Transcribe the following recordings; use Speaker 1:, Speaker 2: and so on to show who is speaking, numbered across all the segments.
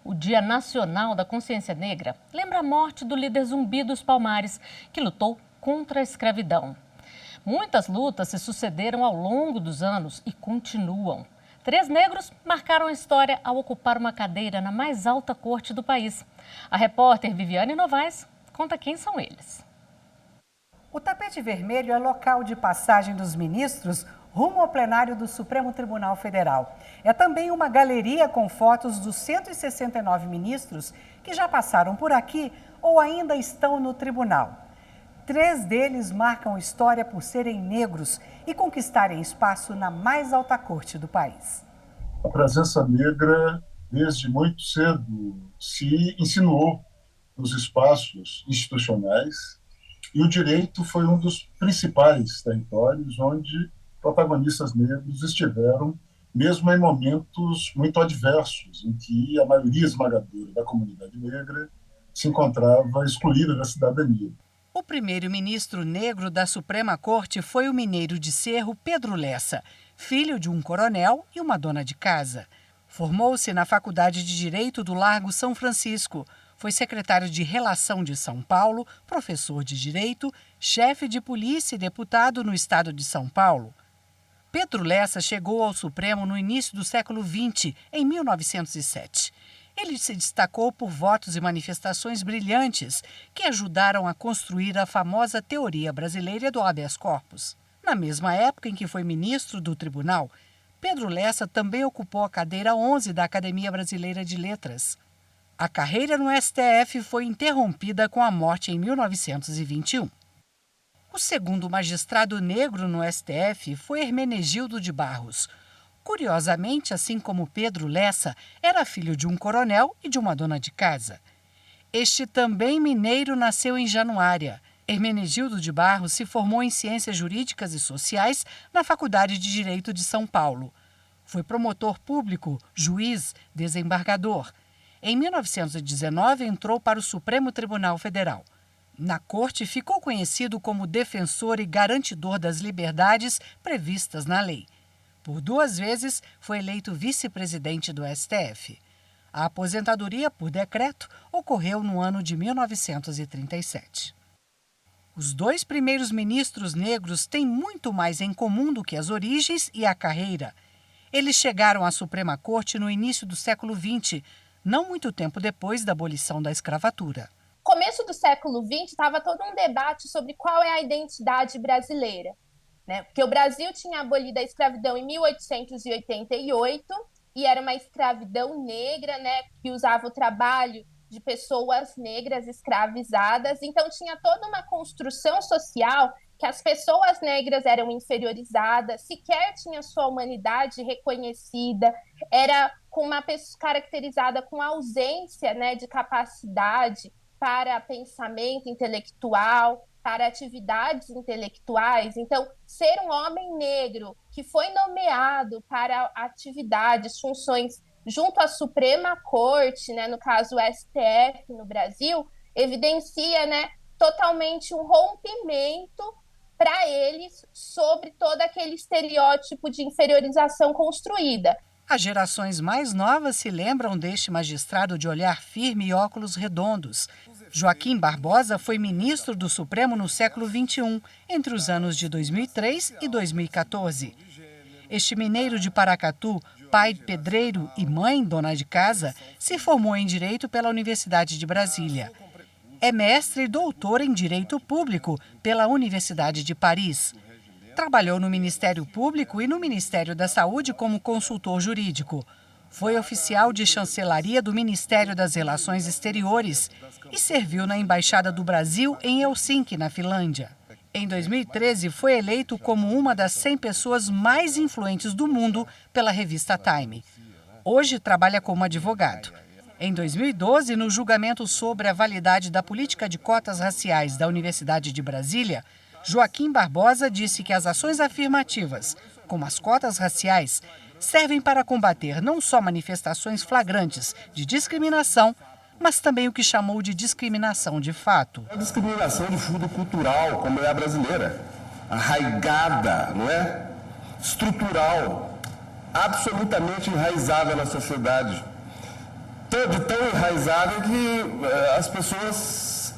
Speaker 1: O Dia Nacional da Consciência Negra lembra a morte do líder Zumbi dos Palmares, que lutou contra a escravidão. Muitas lutas se sucederam ao longo dos anos e continuam. 3 negros marcaram a história ao ocupar uma cadeira na mais alta corte do país. A repórter Viviane Novaes conta quem são eles.
Speaker 2: O tapete vermelho é local de passagem dos ministros rumo ao plenário do Supremo Tribunal Federal. É também uma galeria com fotos dos 169 ministros que já passaram por aqui ou ainda estão no tribunal. 3 deles marcam história por serem negros e conquistarem espaço na mais alta corte do país.
Speaker 3: A presença negra, desde muito cedo, se insinuou nos espaços institucionais e o direito foi um dos principais territórios onde protagonistas negros estiveram, mesmo em momentos muito adversos, em que a maioria esmagadora da comunidade negra se encontrava excluída da cidadania.
Speaker 2: O primeiro-ministro negro da Suprema Corte foi o mineiro de Cerro Pedro Lessa, filho de um coronel e uma dona de casa. Formou-se na Faculdade de Direito do Largo São Francisco. Foi secretário de Relação de São Paulo, professor de Direito, chefe de polícia e deputado no estado de São Paulo. Pedro Lessa chegou ao Supremo no início do século XX, em 1907. Ele se destacou por votos e manifestações brilhantes que ajudaram a construir a famosa teoria brasileira do habeas corpus. Na mesma época em que foi ministro do tribunal, Pedro Lessa também ocupou a cadeira 11 da Academia Brasileira de Letras. A carreira no STF foi interrompida com a morte em 1921. O segundo magistrado negro no STF foi Hermenegildo de Barros. Curiosamente, assim como Pedro Lessa, era filho de um coronel e de uma dona de casa. Este também mineiro nasceu em Januária. Hermenegildo de Barros se formou em Ciências Jurídicas e Sociais na Faculdade de Direito de São Paulo. Foi promotor público, juiz, desembargador. Em 1919, entrou para o Supremo Tribunal Federal. Na corte, ficou conhecido como defensor e garantidor das liberdades previstas na lei. Por 2 vezes, foi eleito vice-presidente do STF. A aposentadoria por decreto ocorreu no ano de 1937. Os 2 primeiros ministros negros têm muito mais em comum do que as origens e a carreira. Eles chegaram à Suprema Corte no início do século XX, não muito tempo depois da abolição da escravatura.
Speaker 4: No começo do século XX, estava todo um debate sobre qual é a identidade brasileira. Porque o Brasil tinha abolido a escravidão em 1888 e era uma escravidão negra, que usava o trabalho de pessoas negras escravizadas. Então tinha toda uma construção social que as pessoas negras eram inferiorizadas, sequer tinha sua humanidade reconhecida, era com uma pessoa caracterizada com ausência, de capacidade para pensamento intelectual, para atividades intelectuais. Então, ser um homem negro que foi nomeado para atividades, funções junto à Suprema Corte, no caso o STF no Brasil, evidencia, totalmente um rompimento para eles sobre todo aquele estereótipo de inferiorização construída.
Speaker 2: As gerações mais novas se lembram deste magistrado de olhar firme e óculos redondos. Joaquim Barbosa foi ministro do Supremo no século XXI, entre os anos de 2003 e 2014. Este mineiro de Paracatu, pai pedreiro e mãe dona de casa, se formou em Direito pela Universidade de Brasília. É mestre e doutor em Direito Público pela Universidade de Paris. Trabalhou no Ministério Público e no Ministério da Saúde como consultor jurídico. Foi oficial de chancelaria do Ministério das Relações Exteriores e serviu na Embaixada do Brasil em Helsinki, na Finlândia. Em 2013, foi eleito como uma das 100 pessoas mais influentes do mundo pela revista Time. Hoje trabalha como advogado. Em 2012, no julgamento sobre a validade da política de cotas raciais da Universidade de Brasília, Joaquim Barbosa disse que as ações afirmativas, como as cotas raciais, servem para combater não só manifestações flagrantes de discriminação, mas também o que chamou de discriminação de fato.
Speaker 5: A discriminação de fundo cultural, como é a brasileira, arraigada, não é? Estrutural, absolutamente enraizada na sociedade. de tão enraizada que as pessoas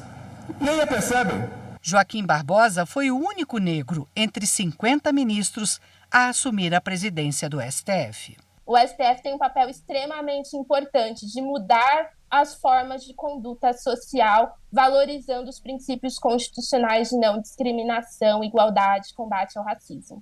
Speaker 5: nem a percebem.
Speaker 2: Joaquim Barbosa foi o único negro entre 50 ministros a assumir a presidência do STF.
Speaker 4: O STF tem um papel extremamente importante de mudar as formas de conduta social, valorizando os princípios constitucionais de não discriminação, igualdade e combate ao racismo.